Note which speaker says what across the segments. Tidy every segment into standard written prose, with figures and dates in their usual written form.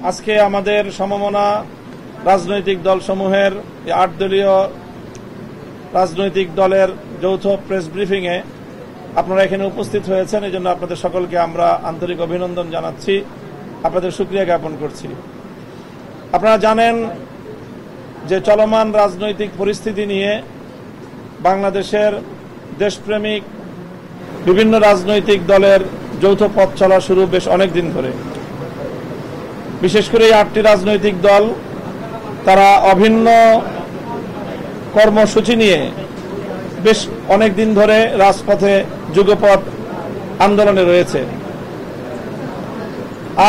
Speaker 1: আজকে আমাদের সমমনা রাজনৈতিক দলসমূহের ৮ দলীয় রাজনৈতিক দলের যৌথ প্রেস ব্রিফিংয়ে আপনারা এখানে উপস্থিত হয়েছেন। এই জন্য আপনাদের সকলকে আমরা আন্তরিক অভিনন্দন জানাচ্ছি, আপনাদের শুকরিয়া জ্ঞাপন করছি। আপনারা জানেন যে চলমান রাজনৈতিক পরিস্থিতি নিয়ে বাংলাদেশের দেশপ্রেমিক বিভিন্ন রাজনৈতিক দলের যৌথ পথ চলা শুরু বেশ অনেক দিন ধরে। বিশেষ করে এই ৮টি রাজনৈতিক দল তারা অভিন্ন কর্মসূচি নিয়ে বেশ অনেক দিন ধরে রাজপথে যুগপৎ আন্দোলনে রয়েছে।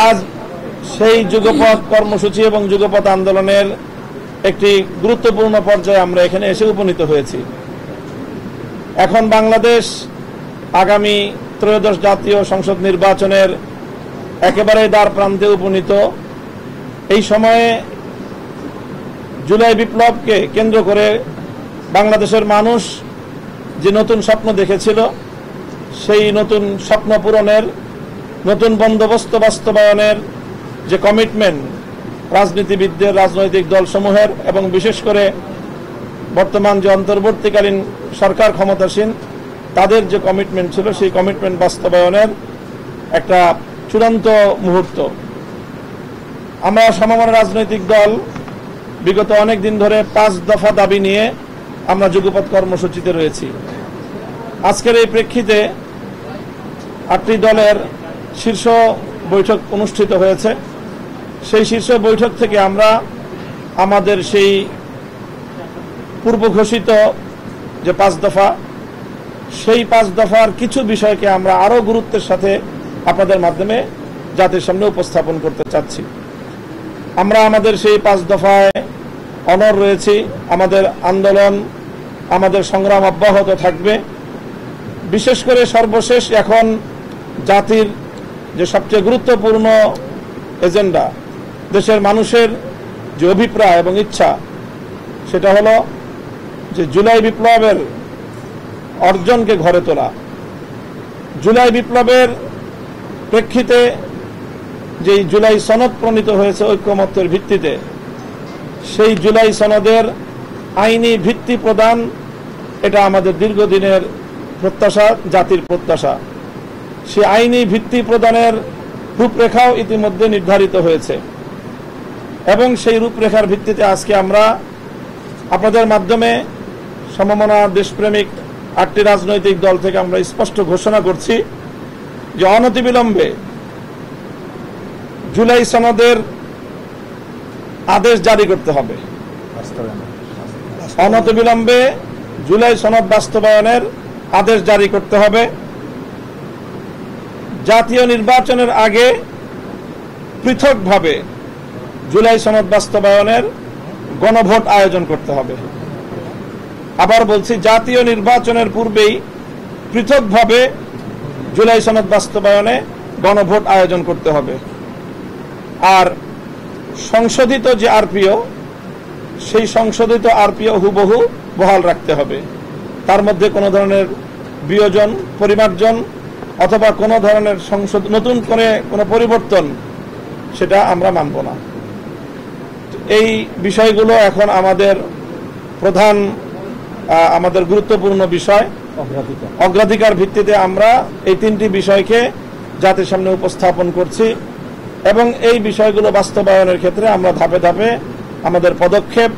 Speaker 1: আজ সেই যুগপৎ কর্মসূচি এবং যুগপৎ আন্দোলনের একটি গুরুত্বপূর্ণ পর্যায়ে আমরা এখানে এসে উপনীত হয়েছি। এখন বাংলাদেশ আগামী ত্রয়োদশ জাতীয় সংসদ নির্বাচনের একেবারে দ্বার প্রান্তে উপনীত। এই সময়ে জুলাই বিপ্লবকে কেন্দ্র করে বাংলাদেশের মানুষ যে নতুন স্বপ্ন দেখেছিল, সেই নতুন স্বপ্ন পূরণের, নতুন বন্দোবস্ত বাস্তবায়নের যে কমিটমেন্ট রাজনীতিবিদদের, রাজনৈতিক দলসমূহের এবং বিশেষ করে বর্তমান যে অন্তর্বর্তীকালীন সরকার ক্ষমতাসীন তাদের যে কমিটমেন্ট ছিল, সেই কমিটমেন্ট বাস্তবায়নের একটা চূড়ান্ত মুহূর্ত। আমরা সমমনা রাজনৈতিক দল বিগত অনেক দিন ধরে ৫ দফা দাবি নিয়ে আমরা যুগপৎ কর্মসূচিতে রয়েছি। আজকের এই প্রেক্ষিতে ৮টি দলের শীর্ষ বৈঠক অনুষ্ঠিত হয়েছে। সেই শীর্ষ বৈঠক থেকে আমরা আমাদের সেই পূর্ব ঘোষিত যে ৫ দফা, সেই ৫ দফার কিছু বিষয়কে আমরা আরো গুরুত্বের সাথে আপনাদের মাধ্যমে জাতির সামনে উপস্থাপন করতে চাচ্ছি। আমরা আমাদের সেই ৫ দফায় অনড় রয়েছি। আমাদের আন্দোলন, আমাদের সংগ্রাম অব্যাহত থাকবে। বিশেষ করে সর্বশেষ এখন জাতির যে সবচেয়ে গুরুত্বপূর্ণ এজেন্ডা, দেশের মানুষের যে অভিপ্রায় এবং ইচ্ছা, সেটা হলো যে জুলাই বিপ্লবের অর্জনকে ঘরে তোলা। জুলাই বিপ্লবের প্রেক্ষিতে যে জুলাই সনদ প্রণীত হয়েছে ঐক্যমত্যের ভিত্তিতে, সেই জুলাই সনদের আইনি ভিত্তি প্রদান, এটা আমাদের দীর্ঘদিনের প্রত্যাশা, জাতির প্রত্যাশা। সেই আইনি ভিত্তি প্রদানের রূপরেখাও ইতিমধ্যে নির্ধারিত হয়েছে এবং সেই রূপরেখার ভিত্তিতে আজকে আমরা আপনাদের মাধ্যমে সমমনা দেশপ্রেমিক ৮টি রাজনৈতিক দল থেকে আমরা স্পষ্ট ঘোষণা করছি যে অনতিবিলম্বে জুলাই সনদের আদেশ জারি করতে হবে। অনতিবিলম্বে জুলাই সনদ বাস্তবায়নের আদেশ জারি করতে হবে। জাতীয় নির্বাচনের আগে পৃথকভাবে জুলাই সনদ বাস্তবায়নের গণভোট আয়োজন করতে হবে। আবার বলছি, জাতীয় নির্বাচনের পূর্বেই পৃথকভাবে জুলাই সনদ বাস্তবায়নে গণভোট আয়োজন করতে হবে। আর সংশোধিত যে আরপিও, সেই সংশোধিত আরপিও হুবহু বহাল রাখতে হবে। তার মধ্যে কোনো ধরনের বিয়োজন, পরিমার্জন অথবা কোনো ধরনের নতুন করে কোনো পরিবর্তন, সেটা আমরা মানব না। এই বিষয়গুলো এখন আমাদের প্রধান, আমাদের গুরুত্বপূর্ণ বিষয়। অগ্রাধিকার ভিত্তিতে আমরা এই 3টি বিষয়কে জাতির সামনে উপস্থাপন করছি এবং এই বিষয়গুলো বাস্তবায়নের ক্ষেত্রে আমরা ধাপে ধাপে আমাদের পদক্ষেপ,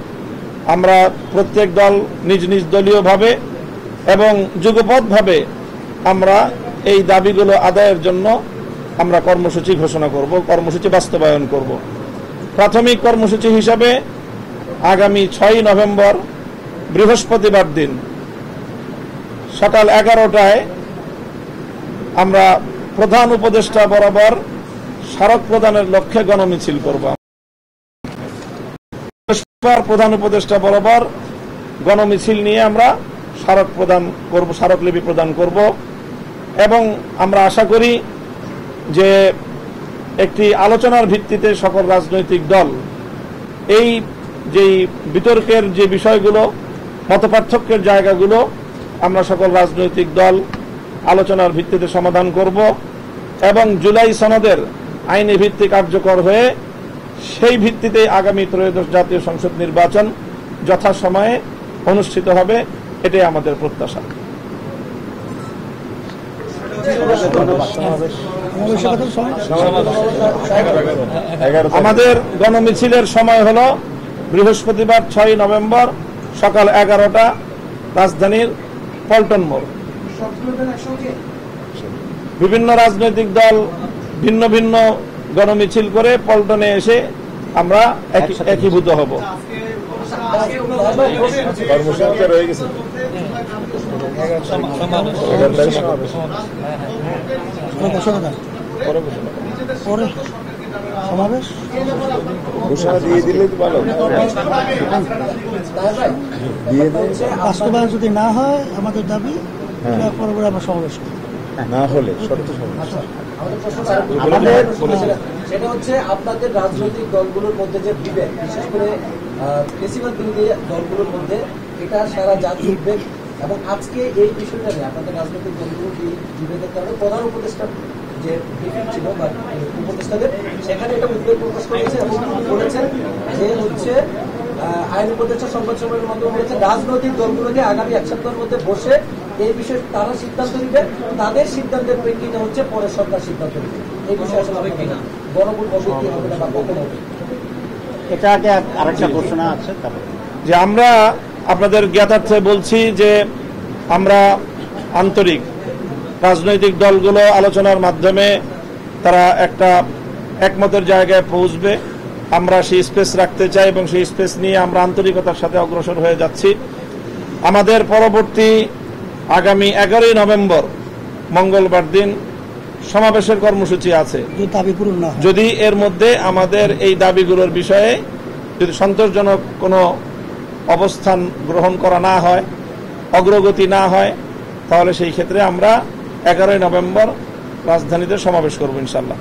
Speaker 1: আমরা প্রত্যেক দল নিজ নিজ দলীয়ভাবে এবং যুগপৎভাবে আমরা এই দাবিগুলো আদায়ের জন্য আমরা কর্মসূচি ঘোষণা করব, কর্মসূচি বাস্তবায়ন করব। প্রাথমিক কর্মসূচি হিসাবে আগামী ৬ নভেম্বর বৃহস্পতিবার দিন সকাল 11টায় আমরা প্রধান উপদেষ্টা বরাবর স্মারক প্রদানের লক্ষ্যে গণমিছিল করব। প্রধান উপদেষ্টা বরাবর গণমিছিল নিয়ে আমরা স্মারক প্রদান করব, স্মারকলিপি প্রদান করব এবং আমরা আশা করি যে একটি আলোচনার ভিত্তিতে সকল রাজনৈতিক দল এই যে বিতর্কের যে বিষয়গুলো, মতপার্থক্যের জায়গাগুলো আমরা সকল রাজনৈতিক দল আলোচনার ভিত্তিতে সমাধান করব এবং জুলাই সনদের আইনি ভিত্তি কার্যকর হয়ে সেই ভিত্তিতে আগামী ত্রয়োদশ জাতীয় সংসদ নির্বাচন যথাসময়ে অনুষ্ঠিত হবে, এটাই আমাদের প্রত্যাশা। আমাদের গণমিছিলের সময় হলো বৃহস্পতিবার 6 নভেম্বর সকাল 11টা, রাজধানীর পল্টন মোড়। বিভিন্ন রাজনৈতিক দল ভিন্ন ভিন্ন গণমিছিল করে পল্টনে এসে আমরা একীভূত হব।
Speaker 2: বাস্তবায়ন যদি না হয় আমাদের দাবি পরে আমরা সমাবেশ
Speaker 3: না হলে
Speaker 4: সেটা হচ্ছে আপনাদের রাজনৈতিক দলগুলোর মধ্যে যে বিভেদ, বিশেষ করে বেশিরভাগ বিরোধী দলগুলোর মধ্যে, এটা সারা জাতি উদ্বেগ। এবং আজকে এই বিষয়টা নিয়ে আপনাদের রাজনৈতিক দলগুলোর এই বিভেদের কারণে প্রধান উপদেষ্টা যে ব্রিফিং ছিল বা উপদেষ্টাদের, সেখানে এটা উদ্বেগ প্রকাশ করেছে এবং বলেছেন যে হচ্ছে আইন উপদেষ্টা সংবাদ সম্মেলনের মাধ্যমে বলেছে রাজনৈতিক দলগুলোকে আগামী 1 সপ্তাহের মধ্যে বসে এই বিষয়ে তারা সিদ্ধান্ত নিবে, তাদের সিদ্ধান্তের প্রেক্ষিতে হচ্ছে পরে সরকার সিদ্ধান্ত নিবে। এই বিষয়ে আসলে হবে কিনা, গণভোট হবে কি হবে না বা কখন হবে,
Speaker 2: এটা আগে আরেকটা ঘোষণা আছে।
Speaker 1: যে আমরা আপনাদের জ্ঞাতার্থে বলছি যে আমরা আন্তরিক, রাজনৈতিক দলগুলো আলোচনার মাধ্যমে তারা একটা একমতের জায়গায় পৌঁছবে, আমরা সেই স্পেস রাখতে চাই এবং সেই স্পেস নিয়ে আমরা আন্তরিকতার সাথে অগ্রসর হয়ে যাচ্ছি। আমাদের পরবর্তী আগামী 11 নভেম্বর মঙ্গলবার দিন সমাবেশের কর্মসূচি আছে। যদি এর মধ্যে আমাদের এই দাবিগুলোর বিষয়ে যদি সন্তোষজনক কোনো অবস্থান গ্রহণ করা না হয়, অগ্রগতি না হয়, তাহলে সেই ক্ষেত্রে আমরা 11 নভেম্বর রাজধানীতে সমাবেশ করব ইনশাল্লাহ।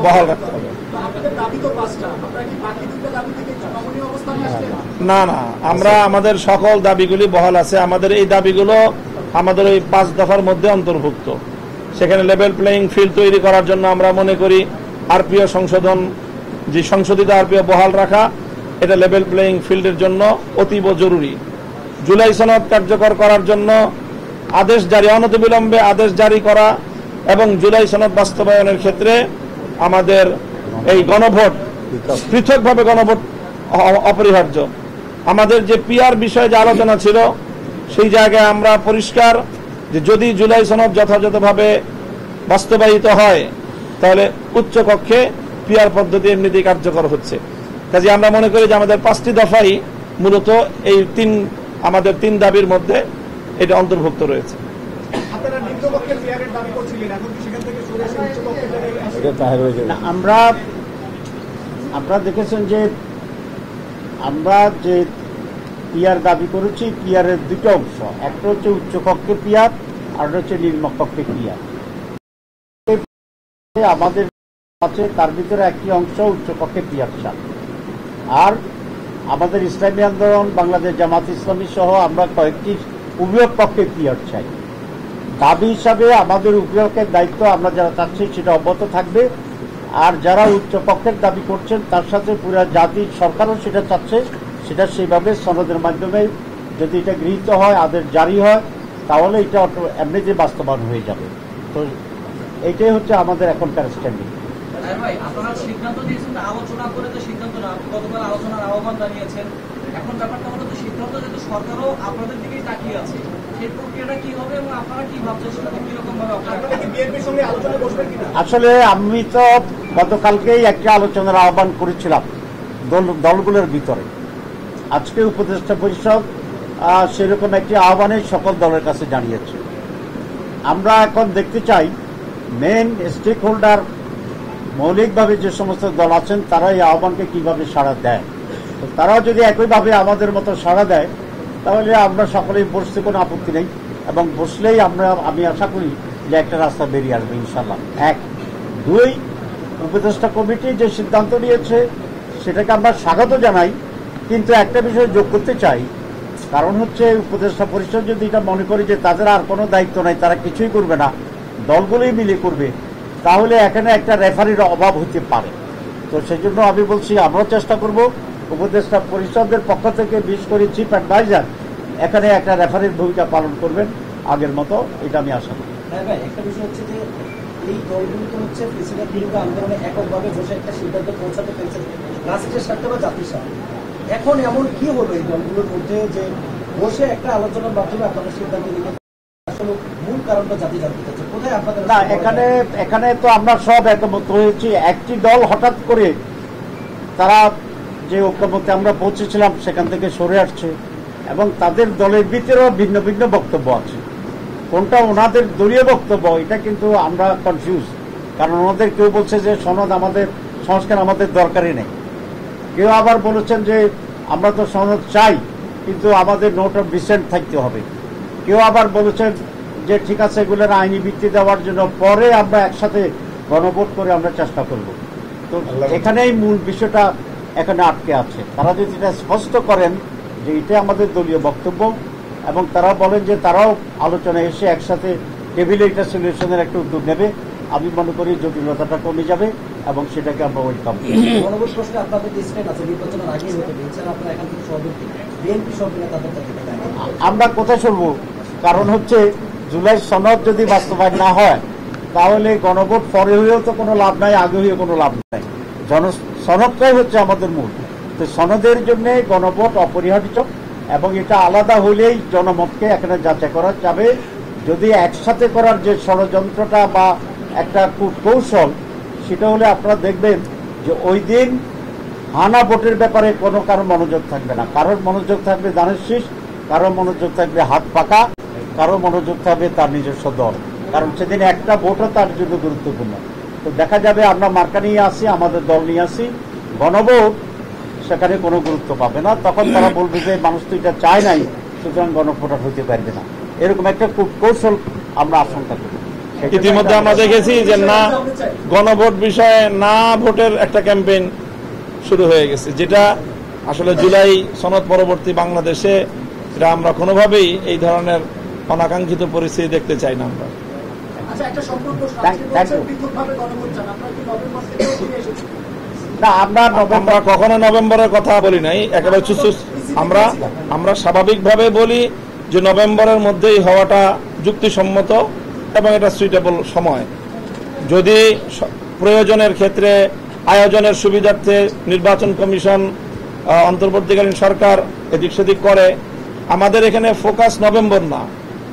Speaker 1: বহাল রাখতে হবে। না না, আমরা আমাদের সকল দাবিগুলি বহাল আছে। আমাদের এই দাবিগুলো আমাদের ওই 5 দফার মধ্যে অন্তর্ভুক্ত। সেখানে লেভেল প্লেইং ফিল্ড তৈরি করার জন্য আমরা মনে করি আরপিও সংশোধন, যে সংশোধিত আরপিও বহাল রাখা, এটা লেভেল প্লেইং ফিল্ডের জন্য অতীব জরুরি। জুলাই সনদ কার্যকর করার জন্য আদেশ জারি, অনতিবিলম্বে আদেশ জারি করা এবং জুলাই সনদ বাস্তবায়নের ক্ষেত্রে আমাদের এই গণভোট, পৃথকভাবে গণভোট অপরিহার্য। আমাদের যে পিআর বিষয়ে যে আলোচনা ছিল, সেই জায়গায় আমরা পরিষ্কার যে যদি জুলাই সনদ যথাযথভাবে বাস্তবায়িত হয় তাহলে উচ্চকক্ষে পিআর পদ্ধতি এমনিতেই কার্যকর হচ্ছে। কাজে আমরা মনে করি যে আমাদের 5টি দফাই মূলত এই আমাদের 3 দাবির মধ্যে এটা অন্তর্ভুক্ত রয়েছে।
Speaker 2: আপনারা দেখেছেন যে আমরা যে পিআর দাবি করেছি, পিআরের 2টা অংশ, একটা হচ্ছে উচ্চকক্ষে পিআর আর হচ্ছে নিম্নকক্ষে পিআর। আমাদের আছে তার ভিতরে একটি অংশ উচ্চকক্ষে পিআর চান, আর আমাদের ইসলামী আন্দোলন, বাংলাদেশ জামাত ইসলামী সহ আমরা কয়েকটি উভয় পক্ষে পিআর চাই। দাবি হিসাবে আমাদের উভয়পক্ষের দায়িত্ব আমরা যারা চাচ্ছি সেটা অব্যাহত থাকবে, আর যারা উচ্চপক্ষের দাবি করছেন তার সাথে পুরো জাতির সরকারও সেটা চাচ্ছে, সেটা সেইভাবে সনদের মাধ্যমে যদি এটা গৃহীত হয়, আদেশ জারি হয়, তাহলে এটা এমনিতে বাস্তবায়ন হয়ে যাবে। তো এইটাই হচ্ছে আমাদের এখনকার স্ট্যান্ডিং।
Speaker 4: আপনারা সিদ্ধান্ত দিয়েছেন আলোচনা করে, তো সিদ্ধান্ত না, গতকাল আলোচনার আহ্বান জানিয়েছেন, এখন ব্যাপারটা হলো তো সিদ্ধান্ত যেহেতু সরকারও আপনাদের দিকেই তাকিয়ে আছে, সেই প্রক্রিয়াটা কি হবে এবং আপনারা কি ভাবছেন সেটা কিরকম ভাবে
Speaker 2: আসলে আমি তো গতকালকেই একটা আলোচনার আহ্বান করেছিলাম দলগুলোর ভিতরে। আজকে উপদেষ্টা পরিষদ সেরকম একটি আহ্বানের সকল দলের কাছে জানিয়েছে। আমরা এখন দেখতে চাই মেন স্টেক হোল্ডার, মৌলিকভাবে যে সমস্ত দল আছেন তারা এই আহ্বানকে কিভাবে সাড়া দেয়। তো তারাও যদি একইভাবে আমাদের মতো সাড়া দেয় তাহলে আমরা সকলেই বসতে কোনো আপত্তি নেই, এবং বসলেই আমি আশা করি যে একটা রাস্তা বেরিয়ে আসবে ইনশাল্লাহ। 1, 2 উপদেষ্টা কমিটি যে সিদ্ধান্ত নিয়েছে সেটাকে আমরা স্বাগত জানাই, কিন্তু একটা বিষয় যোগ করতে চাই কারণ হচ্ছে উপদেষ্টা পরিষদ যদি এটা মনে করে যে তাদের আর কোনো দায়িত্ব নাই, তারা কিছুই করবে না, দলগুলোই মিলে করবে, তাহলে এখানে একটা রেফারির অভাব হতে পারে। তো সেই জন্য আমি বলছি আমরাও চেষ্টা করব উপদেষ্টা পরিষদের পক্ষ থেকে, বিশেষ করে চিফ অ্যাডভাইজার এখানে একটা রেফারির ভূমিকা পালন করবেন আগের মতো, এটা আমি আশা করি।
Speaker 4: হ্যাঁ ভাই, একটা বিষয় হচ্ছে যে এই দলগুলো তো হচ্ছে প্রেসিডেন্ট বিরুদ্ধ আন্দোলনে এককভাবে বসে একটা সিদ্ধান্ত পৌঁছাতে পেরেছে রাষ্ট্রের স্বার্থে বা জাতির স্বার্থে। এখন এমন কি হলো এই দলগুলোর মধ্যে যে বসে একটা আলোচনার মাধ্যমে আপনাদের সিদ্ধান্ত নিতে আসলে মূল কারণটা জাতি জানতে চাচ্ছে, কোথায় আপনাদের
Speaker 2: না, এখানে তো আমরা সব একমত হয়েছি। একটি দল হঠাৎ করে তারা যে ঐক্যমতে আমরা পৌঁছেছিলাম সেখান থেকে সরে আসছে এবং তাদের দলের ভিতরেও ভিন্ন ভিন্ন বক্তব্য আছে। কোনটা ওনাদের দলীয় বক্তব্য এটা কিন্তু আমরা কনফিউজ, কারণ ওনাদের কেউ বলছে যে সনদ আমাদের, সংস্কার আমাদের দরকারই নেই, কেউ আবার বলেছেন যে আমরা তো সনদ চাই কিন্তু আমাদের নোট অফ ডিসেন্ট থাকতে হবে, কেউ আবার বলেছেন যে ঠিক আছে এগুলোর আইনি ভিত্তি দেওয়ার জন্য পরে আমরা একসাথে গণভোট করে আমরা চেষ্টা করব। তো এখানেই মূল বিষয়টা এখানে আটকে আছে। তারা যদি এটা স্পষ্ট করেন যে এটা আমাদের দলীয় বক্তব্য এবং তারা বলেন যে তারাও আলোচনায় এসে একসাথে টেবিলে এটা সলিউশনের একটা উদ্যোগ নেবে, আমি মনে করি জটিলতাটা কমে যাবে এবং সেটাকে আমরা ওয়েলকাম করি।
Speaker 4: গণভোট প্রশ্নে আপনাদের ডিসকাশন আছে, নির্বাচনের আগে হতে এছাড়া আপনারা এখান থেকে সভাপতি বিএনপি সভাপতি তাদের থেকে
Speaker 2: আমরা কোথায় সরব? কারণ হচ্ছে জুলাই সনদ যদি বাস্তবায়ন না হয় তাহলে গণভোট পরে হয়েও তো কোনো লাভ নাই, আগে হয়েও কোনো লাভ নাই। সনদটাই হচ্ছে আমাদের মূল। তো সনদের জন্য গণভোট অপরিহার্য এবং এটা আলাদা হলেই জনমতকে এখানে যাচাই করা যাবে। যদি একসাথে করার যে ষড়যন্ত্রটা বা একটা কৌশল, সেটা হলে আপনারা দেখবেন যে ওই দিন হানা ভোটের ব্যাপারে কোনো কারো মনোযোগ থাকবে না, কারোর মনোযোগ থাকবে ধানের শীষ, কারো মনোযোগ থাকবে হাত পাকা, কারো মনোযোগ থাকবে তার নিজস্ব দল, কারণ সেদিন একটা ভোটও তার জন্য গুরুত্বপূর্ণ। তো দেখা যাবে আমরা মার্কা নিয়ে আসি, আমাদের দল নিয়ে আসি, গণভোট সেখানে কোনো গুরুত্ব পাবে না। তখন তারা বলবে যে মানুষ তো এটা চায় নাই, সুতরাং গণভোট হতে পারবে না। এরকম একটা কৌশল আমরা আশঙ্কা করি।
Speaker 1: ইতিমধ্যে আমরা দেখেছি যে না গণভোট বিষয়ে না ভোটের একটা ক্যাম্পেইন শুরু হয়ে গেছে, যেটা আসলে জুলাই সনদ পরবর্তী বাংলাদেশে এটা আমরা কোনোভাবেই এই ধরনের অনাকাঙ্ক্ষিত পরিস্থিতি দেখতে চাই না আমরা।
Speaker 2: না,
Speaker 1: আমরা কখনো নভেম্বরের কথা বলি নাই, একেবারে আমরা স্বাভাবিকভাবে বলি যে নভেম্বরের মধ্যেই হওয়াটা যুক্তিসম্মত এবং এটা সুইটেবল সময়। যদি প্রয়োজনের ক্ষেত্রে আয়োজনের সুবিধার্থে নির্বাচন কমিশন, অন্তর্বর্তীকালীন সরকার এদিক সেদিক করে, আমাদের এখানে ফোকাস নভেম্বর না,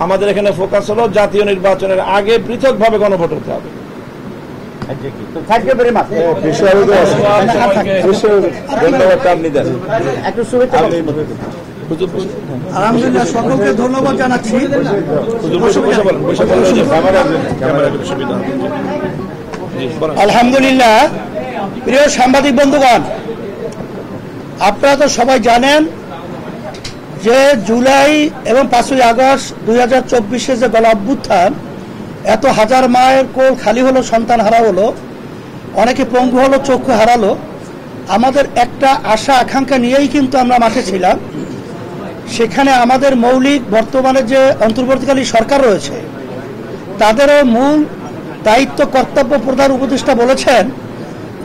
Speaker 1: আমাদের এখানে ফোকাস হলো জাতীয় নির্বাচনের আগে পৃথকভাবে গণভোট হতে হবে।
Speaker 3: আলহামদুলিল্লাহ, সকলকে ধন্যবাদ জানাচ্ছি। আলহামদুলিল্লাহ, প্রিয় সাংবাদিক বন্ধুগণ, আপনারা তো সবাই জানেন যে জুলাই এবং 5ই আগস্ট 2024 যে গণ অভ্যুত্থান, এত হাজার মায়ের কোল খালি হলো, সন্তান হারা হলো, অনেকে পঙ্গু হলো, চক্ষু হারালো। আমাদের একটা আশা আকাঙ্ক্ষা নিয়েই কিন্তু আমরা মাঠে ছিলাম। সেখানে আমাদের মৌলিক বর্তমানে যে অন্তর্বর্তীকালীন সরকার রয়েছে তাদেরও মূল দায়িত্ব কর্তব্য প্রধান উপদেষ্টা বলেছেন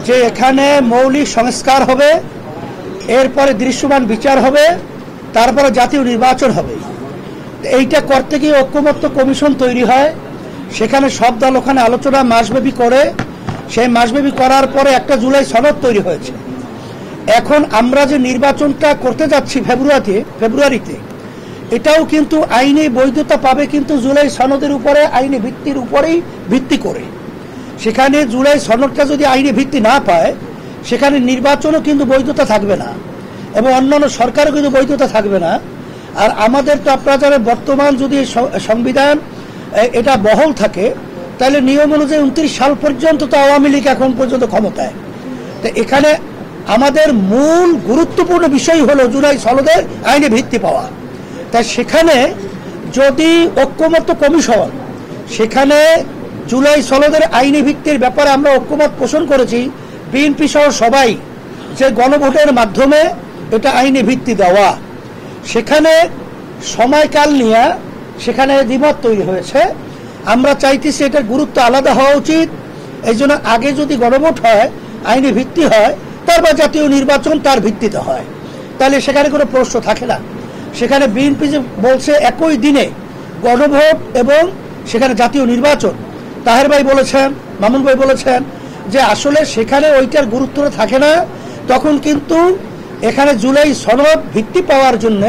Speaker 3: যে এখানে মৌলিক সংস্কার হবে, এরপরে দৃশ্যমান বিচার হবে, তারপরে জাতীয় নির্বাচন হবে। এইটা করতে গিয়ে ঐক্যমত্য কমিশন তৈরি হয়, সেখানে সব দল ওখানে আলোচনা মাসব্যাপী করে, সেই মাসব্যাপী করার পরে একটা জুলাই সনদ তৈরি হয়েছে। এখন আমরা যে নির্বাচনটা করতে যাচ্ছি ফেব্রুয়ারিতে, এটাও কিন্তু আইনি বৈধতা পাবে, কিন্তু জুলাই সনদের উপরে, আইনি ভিত্তির উপরেই ভিত্তি করে। সেখানে জুলাই সনদটা যদি আইনি ভিত্তি না পায়, সেখানে নির্বাচনও কিন্তু বৈধতা থাকবে না এবং অন্যান্য সরকারও কিন্তু বৈধতা থাকবে না। আর আমাদের তো আপনারা জানেন, বর্তমান যদি সংবিধান এটা বহাল থাকে তাহলে নিয়ম অনুযায়ী 29 সাল পর্যন্ত তো আওয়ামী লীগ এখন পর্যন্ত ক্ষমতায়। তো এখানে আমাদের মূল গুরুত্বপূর্ণ বিষয় হলো জুলাই সনদের আইনি ভিত্তি পাওয়া। তাই সেখানে যদি ঐক্যমত্য কমিশন, সেখানে জুলাই সনদের আইনি ভিত্তির ব্যাপারে আমরা ঐক্যমত পোষণ করেছি বিএনপি সহ সবাই, যে গণভোটের মাধ্যমে এটা আইনি ভিত্তি দেওয়া, সেখানে সময়কাল নিয়ে সেখানে দ্বিমত তৈরি হয়েছে। আমরা চাইতেছি এটার গুরুত্ব আলাদা হওয়া উচিত। এই জন্য আগে যদি গণভোট হয়, আইনি ভিত্তি হয়, তারপর জাতীয় নির্বাচন তার ভিত্তিতে হয়, তাহলে সেখানে কোনো প্রশ্ন থাকে না। সেখানে বিএনপি যে বলছে একই দিনে গণভোট এবং সেখানে জাতীয় নির্বাচন, তাহের ভাই বলেছেন, মামুন ভাই বলেছেন যে আসলে সেখানে ওইটার গুরুত্ব থাকে না। তখন কিন্তু এখানে জুলাই সনদ ভিত্তি পাওয়ার জন্য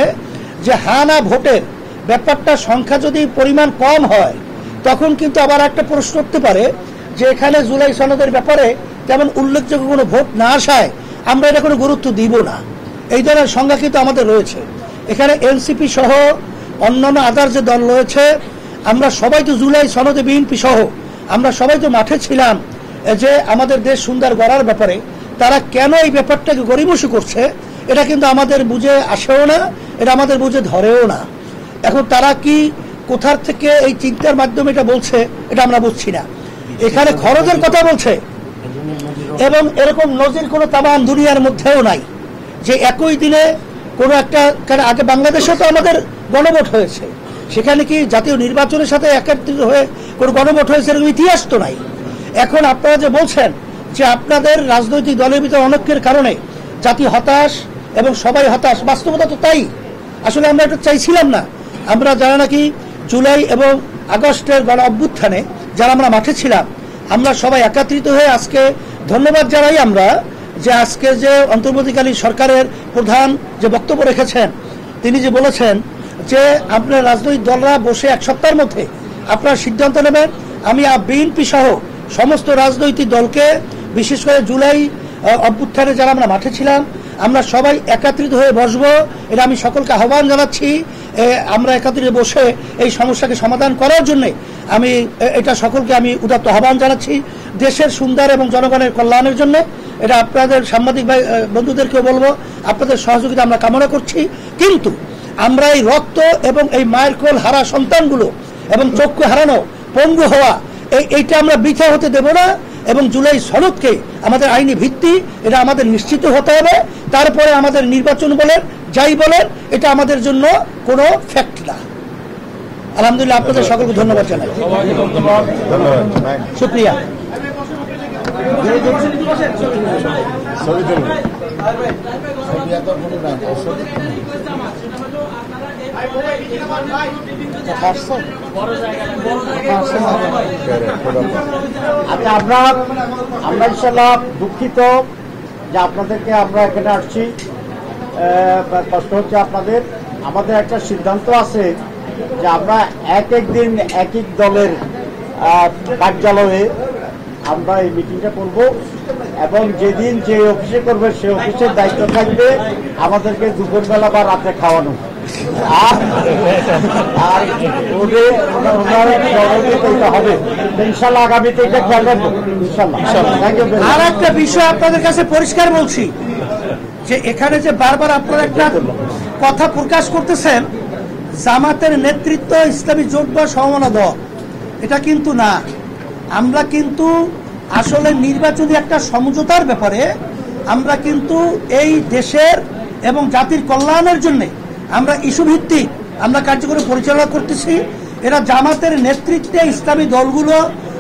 Speaker 3: যে হানা ভোটের ব্যাপারটা সংখ্যা যদি পরিমাণ কম হয়, তখন কিন্তু আবার একটা প্রশ্ন উঠতে পারে যে এখানে জুলাই সনদের ব্যাপারে তেমন উল্লেখযোগ্য কোনো ভোট না আসায় আমরা এটা কোনো গুরুত্ব দিব না। এই ধরনের সংজ্ঞা কিন্তু আমাদের রয়েছে। এখানে এনসিপি সহ অন্যান্য আদার যে দল রয়েছে, আমরা সবাই তো জুলাই সনদে বিএনপি সহ আমরা সবাই তো মাঠে ছিলাম যে আমাদের দেশ সুন্দর গড়ার ব্যাপারে। তারা কেন এই ব্যাপারটাকে গড়িমসি করছে এটা কিন্তু আমাদের বুঝে আসেও না, এটা আমাদের বুঝে ধরেও না। এখন তারা কি কোথার থেকে এই চিন্তার মাধ্যমে এটা বলছে এটা আমরা বুঝছি না। এখানে খরচের কথা বলছে এবং এরকম নজির কোনো তামাম দুনিয়ার মধ্যেও নাই যে একই দিনে কোনো একটা, কারণ আগে বাংলাদেশে তো আমাদের গণভোট হয়েছে, সেখানে কি জাতীয় নির্বাচনের সাথে একত্রিত হয়ে কোনো গণভোট হয়েছে এরকম ইতিহাস তো নাই। এখন আপনারা যে বলছেন যে আপনাদের রাজনৈতিক দলের ভিতরে অনৈক্যের কারণে জাতি হতাশ এবং সবাই হতাশ, বাস্তবতা তো তাই। আসলে আমরা এটা চাইছিলাম না। আমরা যারা নাকি জুলাই এবং আগস্টের গণ অভ্যুত্থানে যারা আমরা মাঠে ছিলাম, আমরা সবাই একত্রিত হয়ে আজকে ধন্যবাদ জানাই আমরা যে আজকে যে অন্তর্বর্তীকালীন সরকারের প্রধান যে বক্তব্য রেখেছেন, তিনি যে বলেছেন যে আপনার রাজনৈতিক দলরা বসে এক সপ্তাহের মধ্যে আপনারা সিদ্ধান্ত নেবেন। আমি বিএনপি সহ সমস্ত রাজনৈতিক দলকে, বিশেষ করে জুলাই অভ্যুত্থানে যারা আমরা মাঠে ছিলাম, আমরা সবাই একত্রিত হয়ে বসবো। এটা আমি সকলকে আহ্বান জানাচ্ছি। আমরা একত্রিত বসে এই সমস্যাকে সমাধান করার জন্য আমি এটা সকলকে আমি উদাত্ত আহ্বান জানাচ্ছি, দেশের সুন্দর এবং জনগণের কল্যাণের জন্য। এটা আপনাদের সাংবাদিক ভাই বন্ধুদেরকেও বলবো, আপনাদের সহযোগিতা আমরা কামনা করছি। কিন্তু আমরা এই রক্ত এবং এই মায়ের কোল হারা সন্তানগুলো এবং চক্ষু হারানো, পঙ্গু হওয়া, এইটা আমরা বৃথা হতে দেব না। এবং জুলাই সনদকে আমাদের আইনি ভিত্তি এটা আমাদের নিশ্চিত হতে হবে। তারপরে আমাদের নির্বাচন বলেন, যাই বলেন, এটা আমাদের জন্য কোনো ফ্যাক্ট না। আলহামদুলিল্লাহ, আপনাদের সকলকে ধন্যবাদ জানাই। শুক্রিয়া।
Speaker 2: আচ্ছা, আমরা ইনশাল্লাহ দুঃখিত যে আপনাদেরকে আমরা এখানে আসছি, কষ্ট হচ্ছে আপনাদের। আমাদের একটা সিদ্ধান্ত আছে যে আমরা এক দিন এক এক দলের কার্যালয়ে আমরা এই মিটিংটা করব এবং যেদিন যে অফিসে করবে সে অফিসের দায়িত্ব থাকবে আমাদেরকে দুপুরবেলা বা রাতে খাওয়ানো। আর হবে ইনশাল্লাহ, আগামীতে এটা খেয়াল রাখবো ইনশাল্লাহ।
Speaker 3: আর একটা বিষয় আপনাদের কাছে পরিষ্কার বলছি যে এখানে যে বারবার আপনারা একটা কথা প্রকাশ করতেছেন জামাতের নেতৃত্ব ইসলামী জোট বা সমমনা দল, এটা কিন্তু না। আমরা কিন্তু আসলে নির্বাচনী একটা সমঝোতার ব্যাপারে আমরা কিন্তু এই দেশের এবং জাতির কল্যাণের জন্য আমরা ইস্যু ভিত্তিক আমরা কার্যক্রম পরিচালনা করতেছি। এরা জামাতের নেতৃত্বে ইসলামী দলগুলো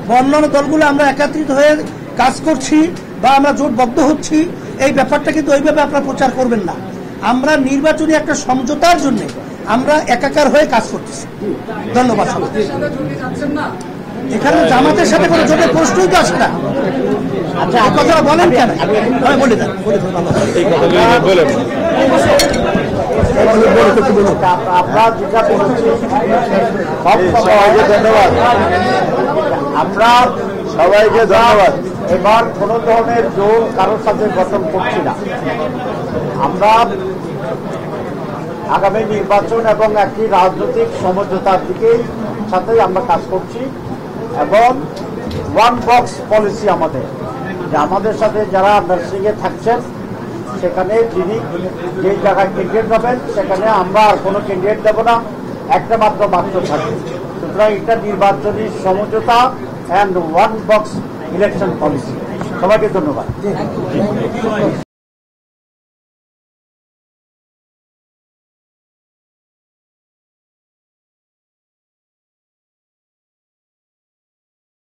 Speaker 3: বা অন্যান্য দলগুলো আমরা একত্রিত হয়ে কাজ করছি বা আমরা জোটবদ্ধ হচ্ছি, এই ব্যাপারটা কিন্তু ওইভাবে আপনারা প্রচার করবেন না। আমরা নির্বাচনী একটা সমঝোতার জন্য আমরা একাকার হয়ে কাজ করতেছি। ধন্যবাদ। এখানে জামাতের সাথে কোনো জোটের প্রশ্নই তো আসে না। আচ্ছা, কথা বলেন কেন? বলে দেন,
Speaker 2: আমরা যেটা বলেছি সবাইকে ধন্যবাদ। আমরা সবাইকে ধন্যবাদ। এবার কোন ধরনের জোর কারোর সাথে গঠন করছি না। আমরা আগামী নির্বাচন এবং একটি রাজনৈতিক সমঝোতার দিকে সাথে আমরা কাজ করছি এবং ওয়ান বক্স পলিসি আমাদের, যে আমাদের সাথে যারা নার্সিংয়ে থাকছেন সেখানে যিনি যে জায়গায় ক্যান্ডিডেট পাবেন সেখানে আমরা আর কোনো ক্যান্ডিডেট দেবো না, একটা মাত্র থাকবে। সুতরাং এটা নির্বাচনী সমঝোতা and one box election policy. সবাইকে ধন্যবাদ।